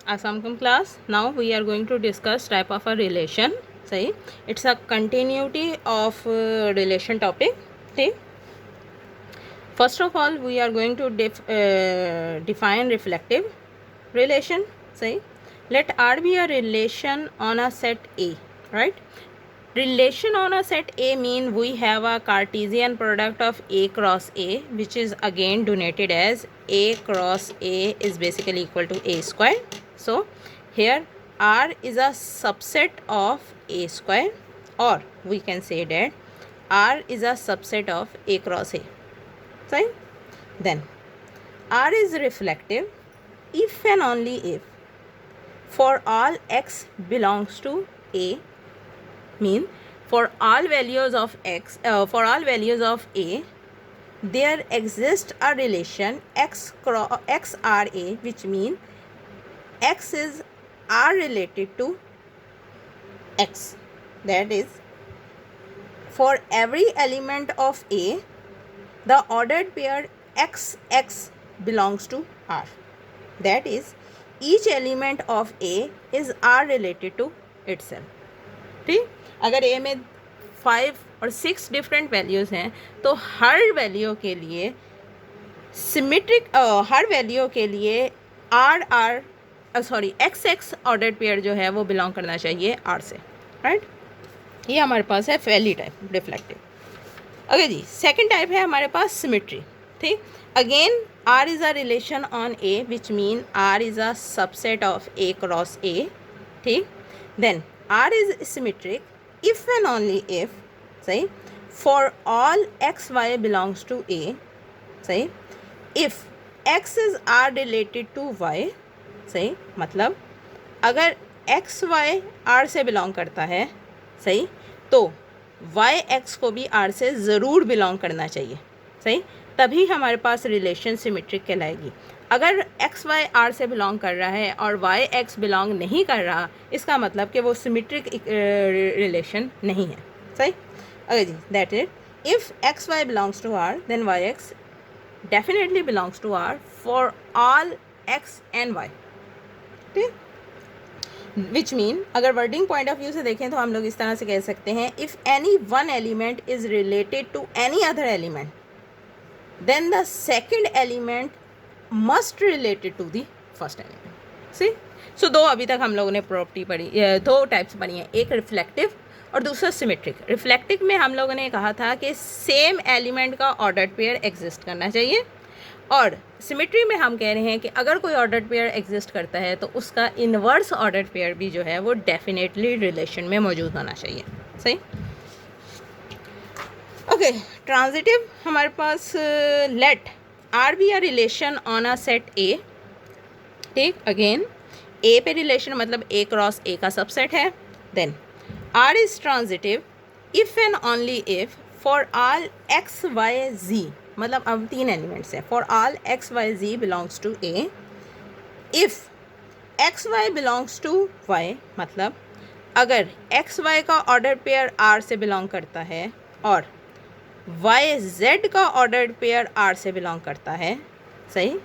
Assalamualaikum class. Now we are going to discuss type of a relation. सही, it's a continuity of relation topic. ठीक, first of all we are going to define reflective relation. सही, let R be a relation on a set A, right? Relation on a set A mean we have a Cartesian product of A cross A, which is again denoted as A cross A is basically equal to A square. So here R is a subset of A square, or we can say that R is a subset of A cross A. Right? Then R is reflective if and only if for all x belongs to A, mean for all values of x, for all values of A, there exists a relation x r A, which mean x is r related to x. That is, for every element of A, the ordered pair x x belongs to R. That is, each element of A is r related to itself. ठीक, अगर A में 5 और 6 different values हैं तो हर value के लिए symmetric, हर value के लिए एक्स एक्स ऑर्डर्ड पेयर जो है वो बिलोंग करना चाहिए आर से, राइट? ये हमारे पास है पहली टाइप रिफ्लेक्टिव. ओके जी, सेकंड टाइप है हमारे पास सिमेट्री. ठीक, again R is a relation on A, which mean R is a subset of A cross A. ठीक, then R is symmetric if and only if, सही, for all x y belongs to A, सही, if x is R related to y, सही, मतलब अगर x y R से belong करता है, सही, तो y x को भी R से ज़रूर बिलोंग करना चाहिए, सही, तभी हमारे पास रिलेशन सिमेट्रिक कहलाएगी. अगर एक्स वाई आर से बिलोंग कर रहा है और वाई एक्स बिलोंग नहीं कर रहा, इसका मतलब कि वो सिमेट्रिक रिलेशन नहीं है. सही, अगर जी, that is if x Y belongs to R then Y X definitely belongs to R for all X and Y. ठीक, विच मीन अगर वर्डिंग पॉइंट ऑफ व्यू से देखें तो हम लोग इस तरह से कह सकते हैं, if any one element is related to any other element then the second element must related to the first element. See, so दो अभी तक हम लोगों ने प्रॉपर्टी पढ़ी, दो टाइप्स पढ़ी हैं, एक रिफ्लेक्टिव और दूसरा सिमेट्रिक. रिफ्लेक्टिव में हम लोगों ने कहा था कि सेम एलिमेंट का ऑर्डर्ड पेयर एग्जिस्ट करना चाहिए, और सिमेट्री में हम कह रहे हैं कि अगर कोई ऑर्डर्ड पेयर एग्जिस्ट करता है तो उसका इन्वर्स ऑर्डर्ड पेयर भी जो है वो डेफिनेटली रिलेशन में मौजूद होना चाहिए. सही, ओके. ट्रांजिटिव हमारे पास let R be a relation on a set A. ठीक, अगेन ए पे रिलेशन मतलब ए क्रॉस ए का सबसेट है. Then R is transitive if and only if for all x y z, मतलब अब 3 एलिमेंट्स हैं, for all x y z belongs to A. If x Y belongs to y, मतलब अगर x y का order pair R से belong करता है और वाई जेड का ऑर्डर्ड पेयर आर से बिलोंग करता है, सही,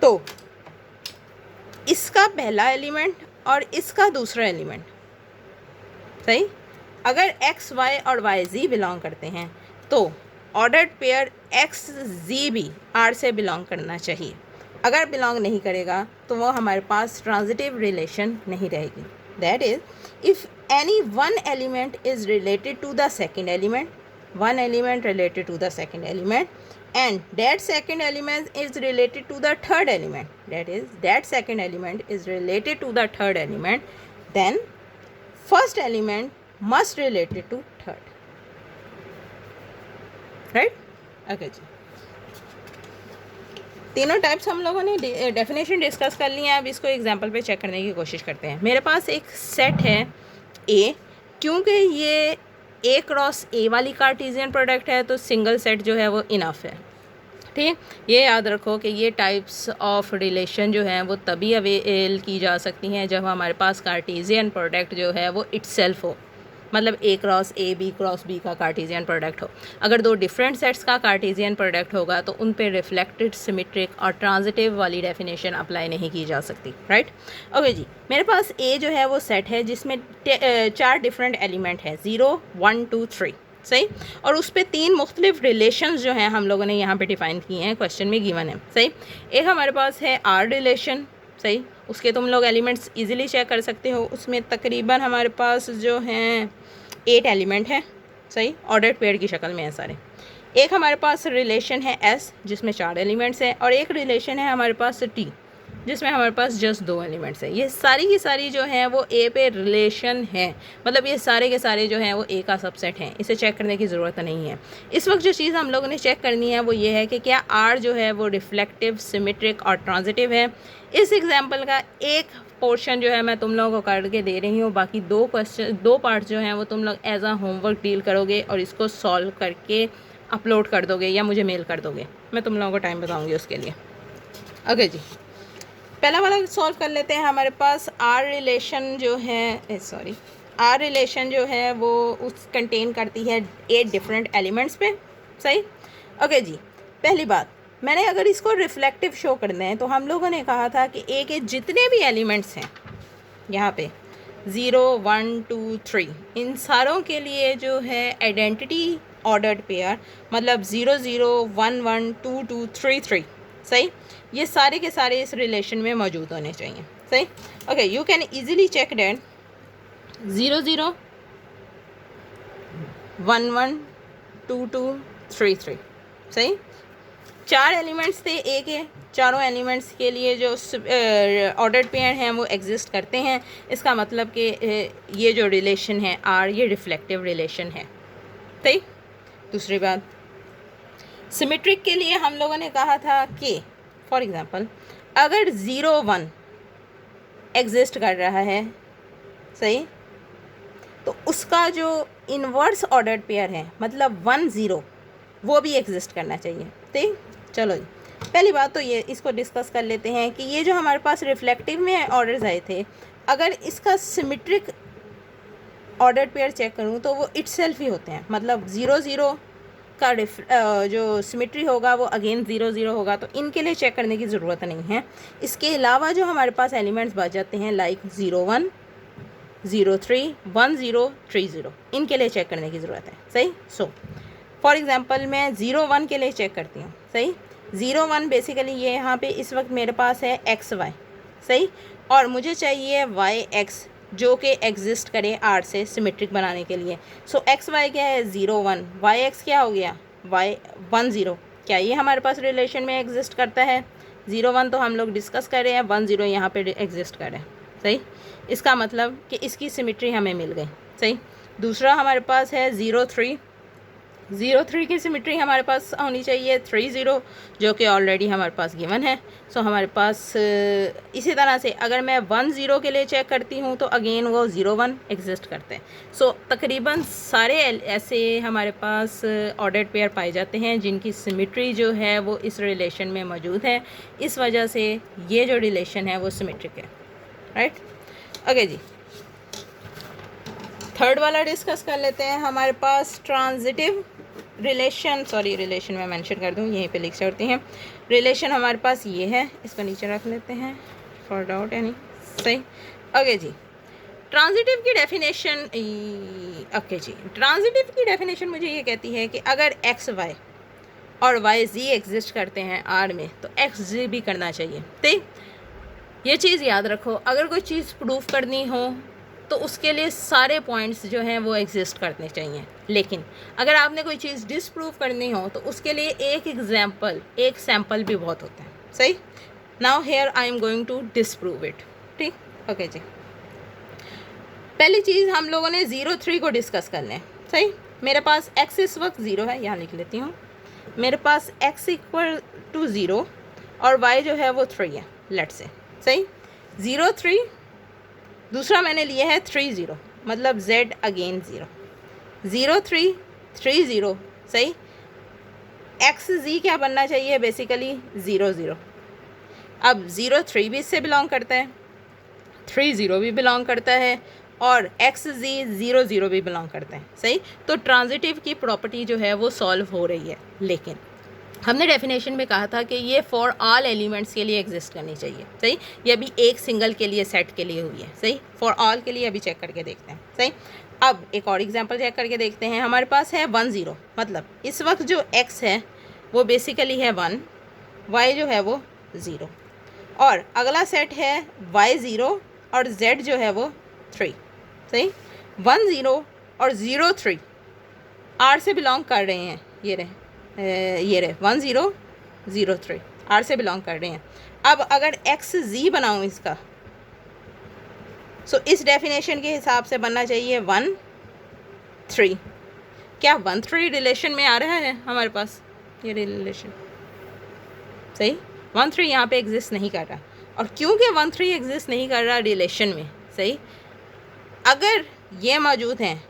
तो इसका पहला एलिमेंट और इसका दूसरा एलिमेंट, सही, अगर एक्स वाई और वाई जी बिलोंग करते हैं तो ऑर्डर्ड पेयर एक्स जी भी आर से बिलोंग करना चाहिए. अगर बिलोंग नहीं करेगा तो वो हमारे पास ट्रांजिटिव रिलेशन नहीं रहेगी. That is, if any one element is related to the second element, one element related to the second element, and that second element is related to the third element, that is that second element is related to the third element, then first element must related to third, right? okay जी, तीनों types हम लोगों ने definition discuss कर लिया है. अब इसको example पे चेक करने की कोशिश करते हैं. मेरे पास एक सेट है ए, क्योंकि ये ए क्रॉस ए वाली कार्टेशियन प्रोडक्ट है तो सिंगल सेट जो है वो इनफ है. ठीक, ये याद रखो कि ये टाइप्स ऑफ रिलेशन जो हैं वो तभी अवेल की जा सकती हैं जब हमारे पास कार्टेशियन प्रोडक्ट जो है वो इटसेल्फ हो. मतलब A cross A B cross B का कार्टेशियन प्रोडक्ट हो। अगर दो डिफरेंट सेट्स का कार्टेशियन प्रोडक्ट होगा तो उन पे रिफ्लेक्टेड, सिमेट्रिक और ट्रांजिटिव वाली डेफिनेशन अप्लाई नहीं की जा सकती, राइट। ओके जी, मेरे पास A जो है वो सेट है जिसमें 4 डिफरेंट एलिमेंट है, 0 1 2 3, सही। और उस पर 3 मुख्तलिफ रिलेशंस जो हैं हम लोगों ने यहाँ पे डिफाइन किए हैं, क्वेश्चन में गिवन है, सही। एक हमारे पास है R रिलेशन, सही। उसके तुम लोग एलिमेंट्स इजीली चेक कर सकते हो। उसमें तकरीबन हमारे पास जो हैं 8 एलिमेंट हैं, सही, ऑर्डर्ड पेयर की शक्ल में है सारे। एक हमारे पास रिलेशन है S जिसमें 4 एलिमेंट्स हैं, और एक रिलेशन है हमारे पास T जिसमें हमारे पास जस्ट 2 एलिमेंट्स हैं। ये सारी की सारी जो हैं वो A पे रिलेशन है, मतलब ये सारे के सारे जो हैं वो A का सबसेट हैं। इसे चेक करने की ज़रूरत नहीं है। इस वक्त जो चीज़ हम लोगों ने चेक करनी है वो ये है कि क्या R जो है वो रिफ्लेक्टिव, सिमेट्रिक और ट्रांजिटिव है। इस एग्जाम्पल का एक पोर्शन जो है मैं तुम लोगों को करके दे रही हूँ, बाकी 2 पार्ट्स जो हैं वो तुम लोग एज आ होमवर्क डील करोगे और इसको सॉल्व करके अपलोड कर दोगे या मुझे मेल कर दोगे। मैं तुम लोगों को टाइम बताऊँगी उसके लिए। ओके जी, पहला वाला सॉल्व कर लेते हैं। हमारे पास R रिलेशन जो है R रिलेशन जो है वो उस कंटेन करती है 8 डिफरेंट एलिमेंट्स पे, सही। ओके जी, पहली बात, मैंने अगर इसको रिफ्लेक्टिव शो करना है तो हम लोगों ने कहा था कि A के जितने भी एलिमेंट्स हैं यहाँ पे 0 1 2 3, इन सारों के लिए जो है आइडेंटिटी ऑर्डर्ड पेयर, मतलब 0 0 1 1 2 2 3 3, सही। ये सारे के सारे इस रिलेशन में मौजूद होने चाहिए, सही। Okay, you can easily check that 0 0 1 1 2 2 3 3, सही। 4 एलिमेंट्स थे A के, चारों एलिमेंट्स के लिए जो ऑर्डर्ड पेयर हैं वो एग्जिस्ट करते हैं। इसका मतलब कि ये जो रिलेशन है R, ये रिफ्लेक्टिव रिलेशन है, सही। दूसरी बात, सिमेट्रिक के लिए हम लोगों ने कहा था कि फॉर एग्ज़ाम्पल अगर 0 1 एग्जिस्ट कर रहा है, सही, तो उसका जो इन्वर्स ऑर्डर्ड पेयर है मतलब 1 0 वो भी एग्जिस्ट करना चाहिए, ठीक। चलो जी, पहली बात तो ये इसको डिस्कस कर लेते हैं कि ये जो हमारे पास रिफ्लेक्टिव में ऑर्डर्स आए थे, अगर इसका सिमेट्रिक ऑर्डर्ड पेयर चेक करूँ तो वो इटसेल्फ ही होते हैं, मतलब 0 0 का जो सिमेट्री होगा वो अगेन 0 0 होगा, तो इनके लिए चेक करने की ज़रूरत नहीं है। इसके अलावा जो हमारे पास एलिमेंट्स बच जाते हैं लाइक 0 1 0 3 1 0 3 0, इनके लिए चेक करने की ज़रूरत है, सही। सो फॉर एग्ज़ाम्पल मैं 0 1 के लिए चेक करती हूँ, सही। 0 1 बेसिकली ये यहाँ पे इस वक्त मेरे पास है x y, सही, और मुझे चाहिए y x जो कि एग्जिस्ट करे R से सिमेट्रिक बनाने के लिए। सो एक्स वाई क्या है 0 1, y x क्या हो गया y 1 0। क्या ये हमारे पास रिलेशन में एग्जिस्ट करता है? 0 1 तो हम लोग डिस्कस कर रहे हैं, 1 0 यहाँ पे एग्जिस्ट कर रहे हैं, सही। इसका मतलब कि इसकी सिमेट्री हमें मिल गई, सही। दूसरा हमारे पास है 0 3, 0 3 की सिमेट्री हमारे पास होनी चाहिए 3 0 जो कि ऑलरेडी हमारे पास गिवन है। सो हमारे पास इसी तरह से अगर मैं 1 0 के लिए चेक करती हूँ तो अगेन वो 0 1 एग्जिस्ट करते हैं। सो तकरीबन सारे ऐसे हमारे पास ऑर्डर्ड पेयर पाए जाते हैं जिनकी सिमेट्री जो है वो इस रिलेशन में मौजूद है। इस वजह से ये जो रिलेशन है वो सिमेट्रिक है, राइट। ओके जी, थर्ड वाला डिस्कस कर लेते हैं। हमारे पास ट्रांजिटिव रिलेशन, रिलेशन में मेंशन कर दूँ, यहीं पे लिख सकते हैं। रिलेशन हमारे पास ये है, इसको नीचे रख लेते हैं फॉर डाउट यानी, सही। ओके जी, ट्रांजिटिव की डेफिनेशन, ओके जी, ट्रांजिटिव की डेफिनेशन मुझे ये कहती है कि अगर एक्स वाई और वाई जी एग्जिस्ट करते हैं आर में तो एक्स जी भी करना चाहिए, ठीक। ये चीज़ याद रखो, अगर कोई चीज़ प्रूफ करनी हो तो उसके लिए सारे पॉइंट्स जो हैं वो एग्जिस्ट करने चाहिए, लेकिन अगर आपने कोई चीज़ डिसप्रूव करनी हो तो उसके लिए एक सैम्पल भी बहुत होता है, सही। Now here I am going to disprove it, ठीक। ओके जी, पहली चीज़ हम लोगों ने 0 3 को डिस्कस कर लें, सही। मेरे पास x इस वक्त 0 है, यहाँ लिख लेती हूँ। मेरे पास x इक्वल टू 0 और y जो है वो 3 है, लेट्स से, सही। 0 3, दूसरा मैंने लिया है 3 0, मतलब z अगेन 0, 0 3 3 0, सही। एक्स जी क्या बनना चाहिए बेसिकली 0 0। अब 0 3 भी इससे बिलोंग करता है, 3 0 भी बिलोंग करता है, और एक्स जी 0 0 भी बिलोंग करते हैं, सही। तो ट्रांजिटिव की प्रॉपर्टी जो है वो सॉल्व हो रही है, लेकिन हमने डेफिनेशन में कहा था कि ये फॉर ऑल एलिमेंट्स के लिए एग्जिस्ट करनी चाहिए, सही। ये अभी एक सिंगल के लिए सेट के लिए हुई है, सही। फॉर ऑल के लिए अभी चेक करके देखते हैं, सही। अब एक और एग्जांपल चेक करके देखते हैं। हमारे पास है 1 0, मतलब इस वक्त जो x है वो बेसिकली है 1, y जो है वो 0, और अगला सेट है y 0 और z जो है वो 3, सही। 1 0 और 0 3 R से बिलोंग कर रहे हैं, ये रहे 1 0 0 3 R से बिलोंग कर रहे हैं। अब अगर x z बनाऊँ इसका, सो इस डेफिनेशन के हिसाब से बनना चाहिए 1 3। क्या 1 3 रिलेशन में आ रहा है हमारे पास ये रिलेशन, सही। 1 3 यहाँ पे एग्जिस्ट नहीं कर रहा, और क्योंकि 1 3 एग्जिस्ट नहीं कर रहा रिलेशन में, सही, अगर ये मौजूद हैं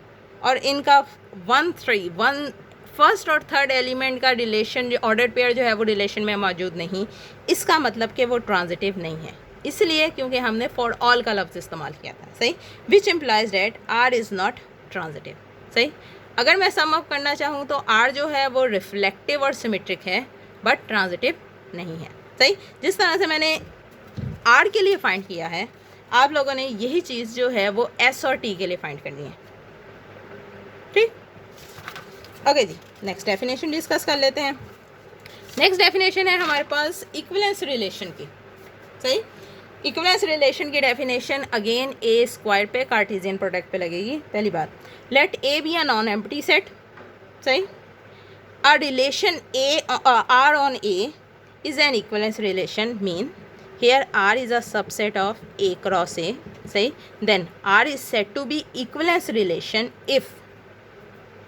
और इनका 1 3 1 फर्स्ट और थर्ड एलिमेंट का रिलेशन जो ऑर्डर पेयर जो है वो रिलेशन में मौजूद नहीं, इसका मतलब कि वो ट्रांजिटिव नहीं है, इसलिए क्योंकि हमने फॉर ऑल का लफ्ज़ इस्तेमाल किया था, सही। Which implies that R is not transitive, सही। अगर मैं सम अप करना चाहूँ तो आर जो है वो रिफ्लेक्टिव और सिमेट्रिक है, बट ट्रांजिटिव नहीं है, सही। जिस तरह से मैंने आर के लिए फाइंड किया है, आप लोगों ने यही चीज़ जो है वो एस और टी के लिए फाइंड करनी है, ठीक। ओके जी, नेक्स्ट डेफिनेशन डिस्कस कर लेते हैं। नेक्स्ट डेफिनेशन है हमारे पास इक्विवेलेंस रिलेशन की, सही। इक्विवेलेंस रिलेशन की डेफिनेशन अगेन ए स्क्वायर पे कार्टेशियन प्रोडक्ट पे लगेगी। पहली बात, let A B a non empty set, सही। A relation A R on A is an equivalence relation, mean here R is a subset of A cross A, सही। then R is said to be equivalence relation if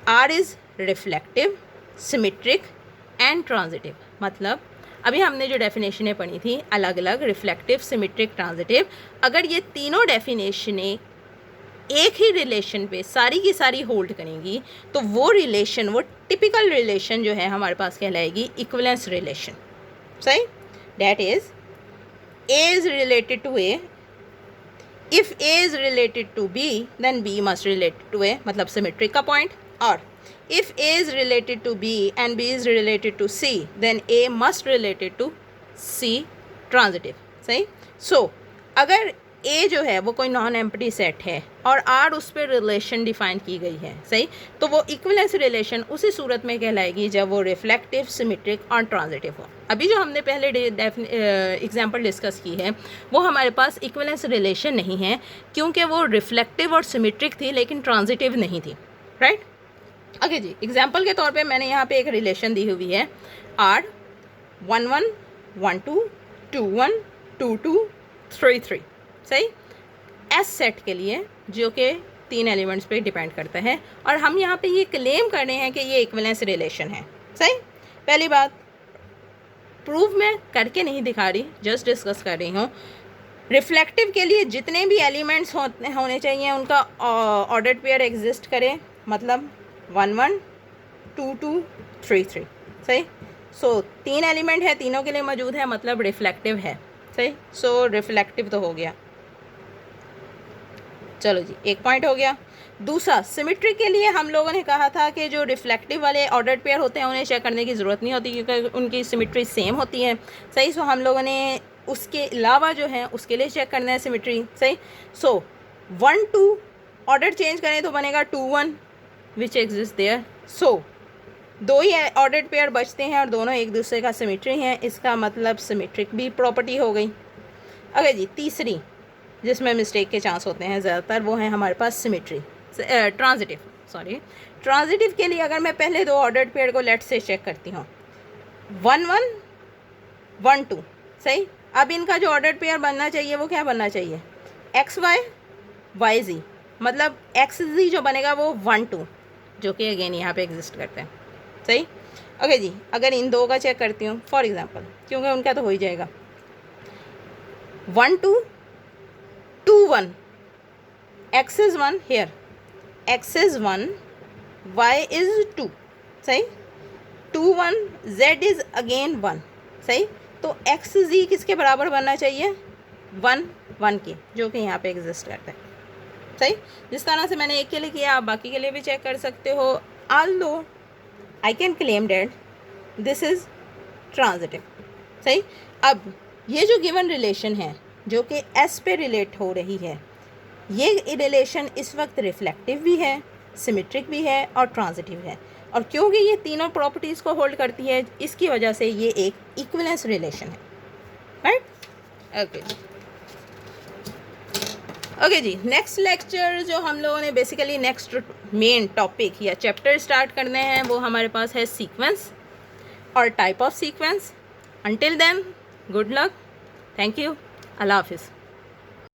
R is reflective, symmetric and transitive। मतलब अभी हमने जो डेफिनेशनें पढ़ी थी अलग अलग, reflective, symmetric, transitive, अगर ये तीनों डेफिनेशनें एक ही रिलेशन पे सारी की सारी होल्ड करेंगी तो वो रिलेशन, वो टिपिकल रिलेशन जो है हमारे पास कहलाएगी इक्विवेलेंस रिलेशन, सही। That is A is related to A, if A is related to B then B must relate to A, मतलब सिमेट्रिक का पॉइंट, और if A is related to B and B is related to C then A must related to C, transitive, सही। सो अगर A जो है वो कोई non empty set है और R उस पर रिलेशन डिफाइन की गई है, सही, तो वो इक्विवेलेंस रिलेशन उसी सूरत में कहलाएगी जब वो रिफ्लेक्टिव, सिमेट्रिक और ट्रांजिटिव हो। अभी जो हमने पहले एग्जांपल डिस्कस की है वो हमारे पास इक्विवेलेंस रिलेशन नहीं है, क्योंकि वो रिफ्लेक्टिव और सिमेट्रिक थी लेकिन ट्रांजिटिव नहीं थी, राइट। ओके जी, एग्जांपल के तौर पे मैंने यहाँ पे एक रिलेशन दी हुई है R 1 1 1 2 2 1 2 2 3 3, सही। एस सेट के लिए जो कि 3 एलिमेंट्स पे डिपेंड करता है, और हम यहाँ पे ये क्लेम कर रहे हैं कि ये इक्विवेलेंस रिलेशन है, सही। पहली बात, प्रूफ मैं करके नहीं दिखा रही, जस्ट डिस्कस कर रही हूँ। रिफ्लेक्टिव के लिए जितने भी एलिमेंट्स होने चाहिए उनका ऑर्डर्ड पेयर एग्जिस्ट करे, मतलब 1 1 2 2 3 3, सही। सो 3 एलिमेंट है, तीनों के लिए मौजूद है, मतलब रिफ्लेक्टिव है, सही। सो रिफ्लेक्टिव तो हो गया, चलो जी, एक पॉइंट हो गया। दूसरा, सिमेट्रिक के लिए हम लोगों ने कहा था कि जो रिफ्लेक्टिव वाले ऑर्डर्ड पेयर होते हैं उन्हें चेक करने की ज़रूरत नहीं होती क्योंकि उनकी सिमेट्री सेम होती है, सही। सो हम लोगों ने उसके अलावा जो है उसके लिए चेक करना है सिमेट्री, सही। सो 1 2 ऑर्डर चेंज करें तो बनेगा 2 1 विच एग्जिस्ट देयर। सो 2 ही ऑर्डर्ड पेयर बचते हैं और दोनों एक दूसरे का सिमेट्री हैं, इसका मतलब सिमेट्रिक भी प्रॉपर्टी हो गई। अगर जी, तीसरी जिसमें मिस्टेक के चांस होते हैं ज़्यादातर, वो है हमारे पास सिमेट्री, ट्रांजिटिव के लिए अगर मैं पहले 2 ऑर्डर्ड पेयर को लेट से चेक करती हूँ, 1 1 1 2, सही। अब इनका जो ऑर्डर्ड पेयर बनना चाहिए वो क्या बनना चाहिए, एक्स वाई वाई जी, मतलब एक्स जी जो बनेगा वो 1 2, जो कि अगेन यहाँ पे एग्जिस्ट करते हैं, सही। ओके जी, अगर इन 2 का चेक करती हूँ फॉर एग्जांपल, क्योंकि उनका तो हो ही जाएगा, 1 2 2 1, x is 1 here, x is 1, y is 2, सही। 2 1, z is again 1, सही। तो एक्स जी किसके बराबर बनना चाहिए, 1 1 के, जो कि यहाँ पे एग्जिस्ट करता है, सही, जिस तरह से मैंने एक के लिए किया आप बाकी के लिए भी चेक कर सकते हो। Although I can claim that this is transitive. सही, अब ये जो गिवन रिलेशन है जो कि एस पे रिलेट हो रही है, ये रिलेशन इस वक्त रिफ्लेक्टिव भी है, सिमेट्रिक भी है और ट्रांजिटिव है। और क्योंकि ये तीनों प्रॉपर्टीज़ को होल्ड करती है, इसकी वजह से ये एक इक्विवेलेंस रिलेशन है, राइट। ओके जी, नेक्स्ट लेक्चर जो हम लोगों ने बेसिकली नेक्स्ट मेन टॉपिक या चैप्टर स्टार्ट करने हैं वो हमारे पास है सीक्वेंस और type of sequence. Until then, good luck. Thank you. Allah Hafiz.